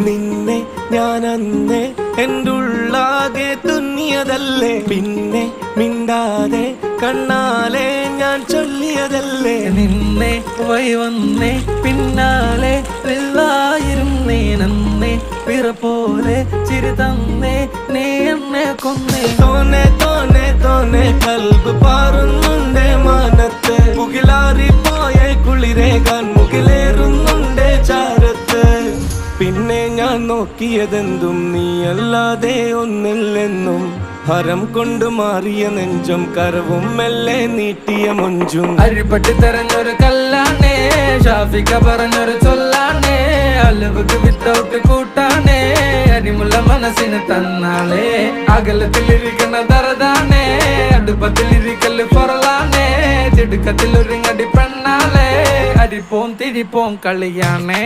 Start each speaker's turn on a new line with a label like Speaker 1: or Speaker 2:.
Speaker 1: നിന്നെ ഞാൻ അന്നേ എൻ്റെ ഉള്ളാകെ തുന്നിയതല്ലേ, പിന്നെ മിണ്ടാതെ കണ്ണാലെ ഞാൻ ചൊല്ലിയതല്ലേ.
Speaker 2: നിന്നെ വഴി വന്നേ പിന്നാലെ വെള്ളായിരുന്നേ നന്നേ പിറ പോലെ ചിരി തന്നേ നീ എന്നെ കൊന്നേ.
Speaker 1: തോനെ തോനെ തോനെ കൽബ് പാറുന്നുണ്ട് മാനത്ത്, മുകിലാറിപ്പോയ കുളിരേകാൻ മുകിലേറുന്നുണ്ട് ചാരത്ത്. പിന്നെ ഞാൻ നോക്കിയതെന്തും നീയല്ലാതെ ഒന്നില്ലെന്നും, ഹരം കൊണ്ട് മാറിയ നെഞ്ചും കരവും മെല്ലെ നീട്ടിയ മൊഞ്ചും.
Speaker 2: അരിപ്പട്ടി തെരഞ്ഞൊരു കല്ലാണേ, ഷാഫിക്ക പറഞ്ഞൊരു ചൊല്ലാണേ, അലവുക്ക് വിത്തൗട്ട് കൂട്ടാണേ, അരിമുള്ള മനസ്സിന് തന്നാളേ. അകലത്തിലിരിക്കുന്ന ദറദാണേ, അടുപ്പത്തിലിരിക്കല് പൊറലാണേ, തിടുക്കത്തിൽ ഒരുങ്ങടി പെണ്ണാളേ, അരിപ്പോം തിരിപ്പോം കളിയാണേ.